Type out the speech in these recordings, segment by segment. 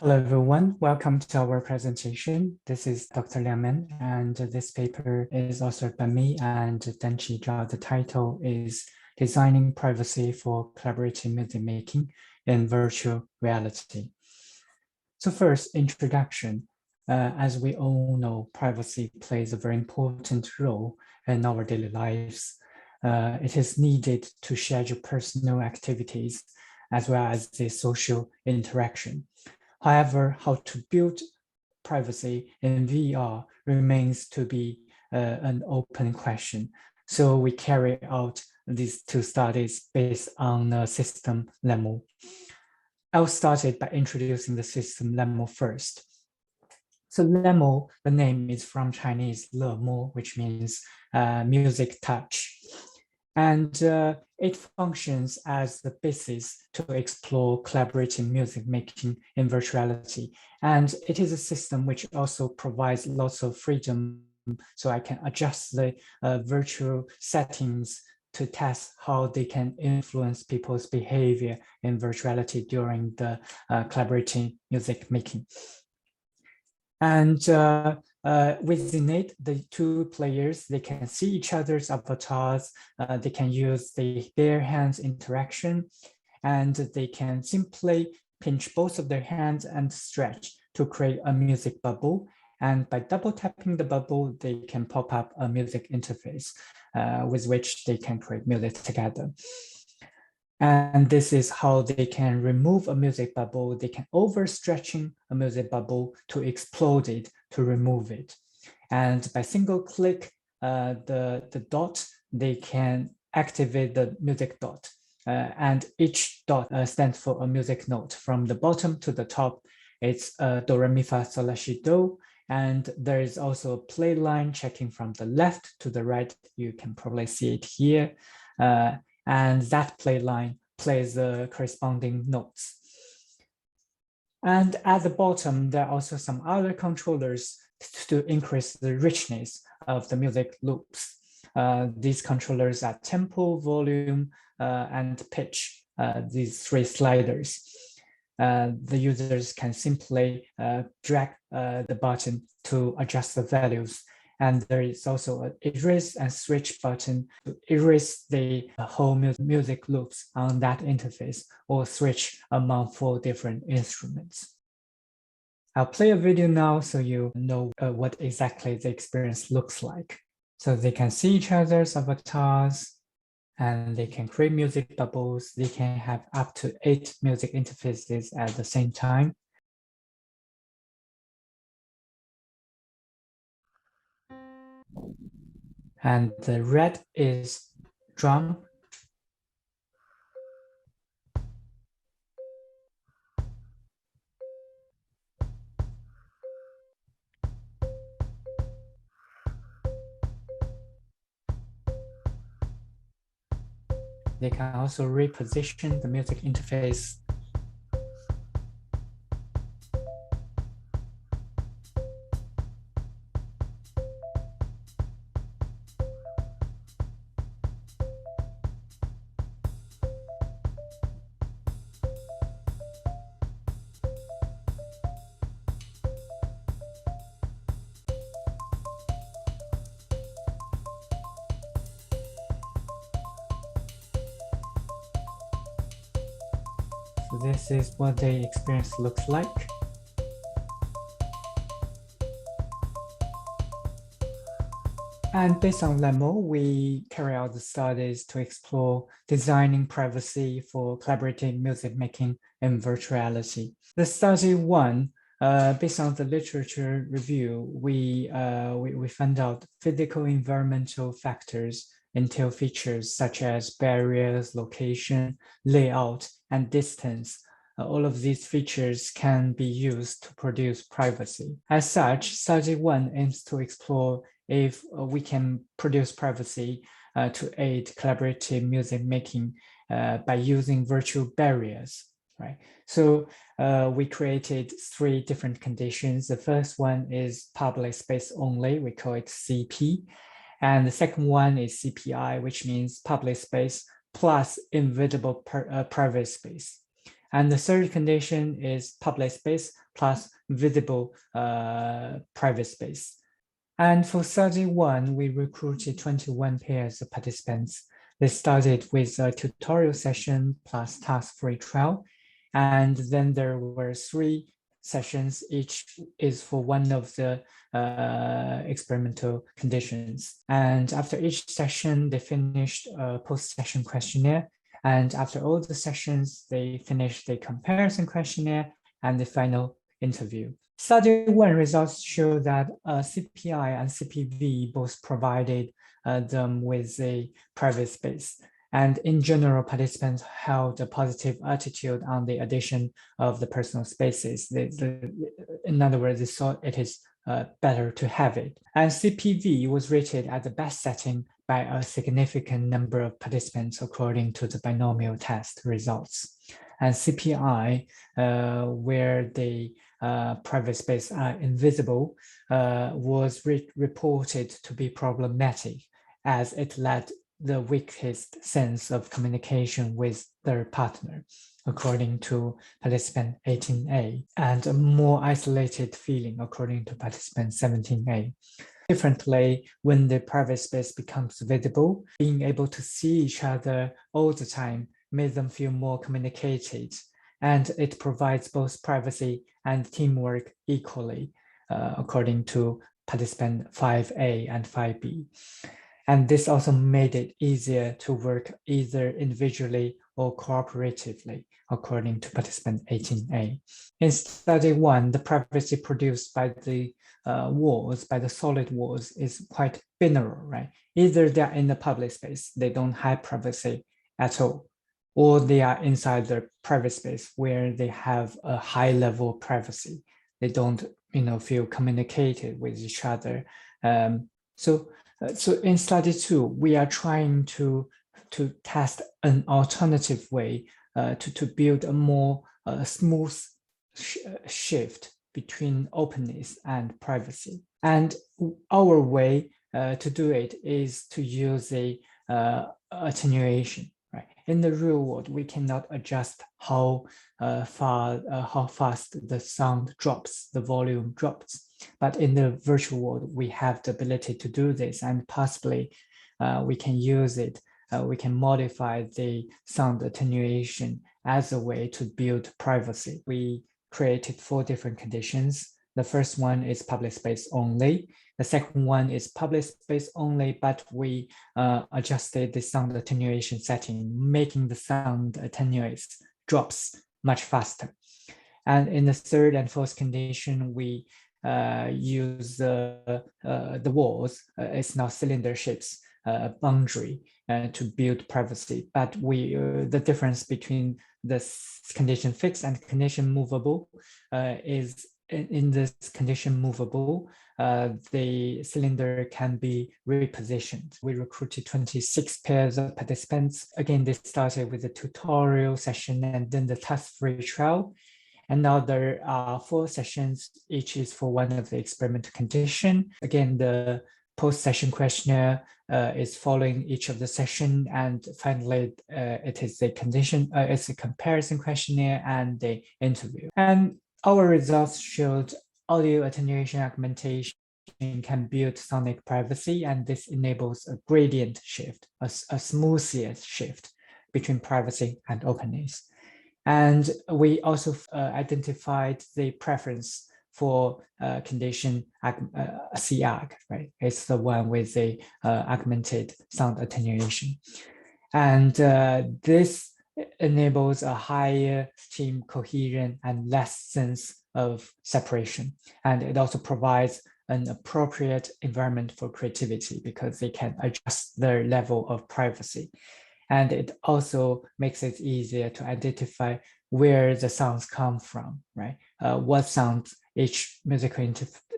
Hello, everyone. Welcome to our presentation. This is Dr. Liang, and this paper is authored by me and Danqi Zhao. The title is Designing Privacy for Collaborative Music Making in Virtual Reality. So first, introduction. As we all know, privacy plays a very important role in our daily lives. It is needed to schedule personal activities as well as the social interaction. However, how to build privacy in VR remains to be an open question. So we carry out these two studies based on a system lemma. I'll start it by introducing the system lemma first. So lemma, the name is from Chinese le mo, which means music touch. And it functions as the basis to explore collaborative music making in virtuality. And it is a system which also provides lots of freedom, so I can adjust the virtual settings to test how they can influence people's behavior in virtuality during the collaborative music making. And within it, the two players, they can see each other's avatars, they can use the bare hands interaction, and they can simply pinch both of their hands and stretch to create a music bubble. And by double tapping the bubble, they can pop up a music interface with which they can create music together. And this is how they can remove a music bubble. They can overstretching a music bubble to explode it, to remove it. And by single click the dot, they can activate the music dot. And each dot stands for a music note. From the bottom to the top, it's do, re, mi, fa, sol, la, si, do. And there is also a play line checking from the left to the right. You can probably see it here. And that play line plays the corresponding notes. And at the bottom, there are also some other controllers to increase the richness of the music loops. These controllers are tempo, volume, and pitch, these three sliders. The users can simply drag the button to adjust the values. And there is also an erase and switch button to erase the whole music loops on that interface or switch among 4 different instruments. I'll play a video now so you know what exactly the experience looks like. So they can see each other's avatars and they can create music bubbles. They can have up to 8 music interfaces at the same time. And the red is drum. They can also reposition the music interface. So this is what the experience looks like. And based on lemma, we carry out the studies to explore designing privacy for collaborative music making in virtuality. The study 1, based on the literature review, we found out physical environmental factors entail features such as barriers, location, layout, and distance. All of these features can be used to produce privacy. As such, study 1 aims to explore if we can produce privacy to aid collaborative music making by using virtual barriers, right? So we created 3 different conditions. The first one is public space only, we call it CP. And the second one is CPI, which means public space plus invisible private space. And the third condition is public space plus visible private space. And for study one, we recruited 21 pairs of participants. They started with a tutorial session plus task-free trial. And then there were 3 sessions, each is for one of the experimental conditions. And after each session, they finished a post-session questionnaire. And after all the sessions, they finished the comparison questionnaire and the final interview. Study one results show that CPI and CPV both provided them with a private space. And in general, participants held a positive attitude on the addition of the personal spaces. In other words, they thought it is better to have it. And CPV was rated as the best setting by a significant number of participants according to the binomial test results. And CPI, where the private space are invisible, was reported to be problematic as it led the weakest sense of communication with their partner, according to participant 18A, and a more isolated feeling, according to participant 17A. Differently, when the private space becomes visible, being able to see each other all the time made them feel more communicated, and it provides both privacy and teamwork equally, according to participant 5A and 5B. And this also made it easier to work either individually or cooperatively, according to participant 18A. In study one, the privacy produced by the walls, by the solid walls, is quite binary, right? Either they're in the public space, they don't have privacy at all, or they are inside their private space where they have a high level of privacy. They don't, feel communicated with each other. So in study two, we are trying to test an alternative way to build a more smooth shift between openness and privacy. And our way to do it is to use a attenuation. Right. In the real world, we cannot adjust how fast the sound drops, the volume drops. But in the virtual world, we have the ability to do this, and possibly we can use it. We can modify the sound attenuation as a way to build privacy. We created 4 different conditions. The first one is public space only. The second one is public space only, but we adjusted the sound attenuation setting, making the sound attenuates drops much faster. And in the third and fourth condition, we use the walls. It's now cylinder shapes boundary to build privacy. But the difference between the condition fixed and condition movable is in this condition movable, the cylinder can be repositioned. We recruited 26 pairs of participants. Again, they started with the tutorial session and then the task-free trial. And now there are 4 sessions, each is for one of the experimental condition. Again, the post-session questionnaire is following each of the session, and finally it is a condition, it's a comparison questionnaire and the interview. And our results showed audio attenuation augmentation can build sonic privacy, and this enables a gradient shift, a smoothier shift between privacy and openness. And we also identified the preference for condition CAG, right? It's the one with the augmented sound attenuation. And this enables a higher team cohesion and less sense of separation. And it also provides an appropriate environment for creativity because they can adjust their level of privacy. And it also makes it easier to identify where the sounds come from, right? What sounds each musical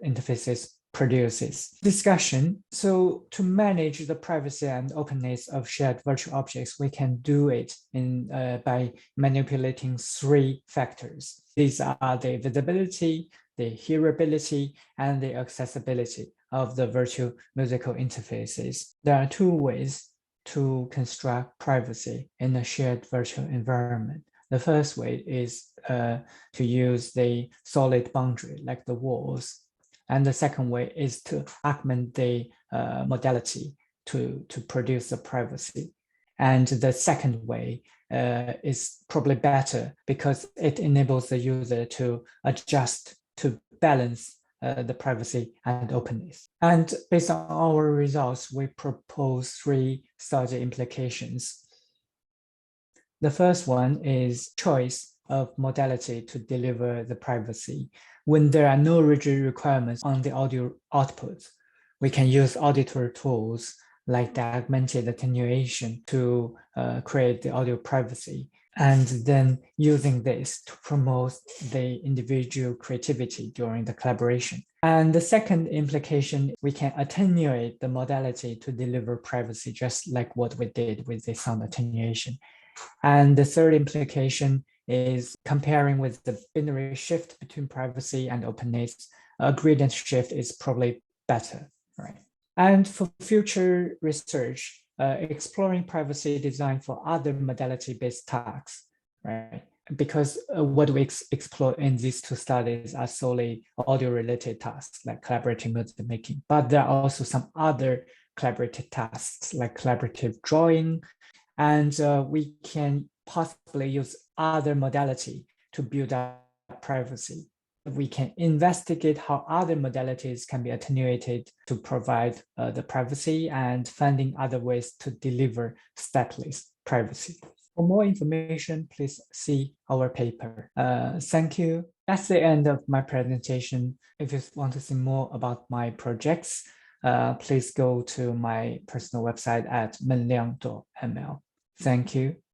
interfaces produces. Discussion. So to manage the privacy and openness of shared virtual objects, we can do it by manipulating 3 factors. These are the visibility, the hearability, and the accessibility of the virtual musical interfaces. There are 2 ways to construct privacy in a shared virtual environment. The first way is to use the solid boundary like the walls. And the second way is to augment the modality to produce the privacy. And the second way is probably better because it enables the user to adjust to balance the privacy and openness. And based on our results, we propose 3 study implications. The first one is choice of modality to deliver the privacy. When there are no rigid requirements on the audio output, we can use auditor tools like the augmented attenuation to create the audio privacy, and then using this to promote the individual creativity during the collaboration. And the second implication, we can attenuate the modality to deliver privacy, just like what we did with the sound attenuation. And the third implication is comparing with the binary shift between privacy and openness, a gradient shift is probably better, right? And for future research, exploring privacy design for other modality-based tasks, right? Because what we explore in these 2 studies are solely audio-related tasks like collaborative music making, but there are also some other collaborative tasks like collaborative drawing, and we can possibly use other modality to build up privacy. We can investigate how other modalities can be attenuated to provide the privacy and finding other ways to deliver stepless privacy. For more information, please see our paper. Thank you. That's the end of my presentation. If you want to see more about my projects, please go to my personal website at menliang.ml. Thank you.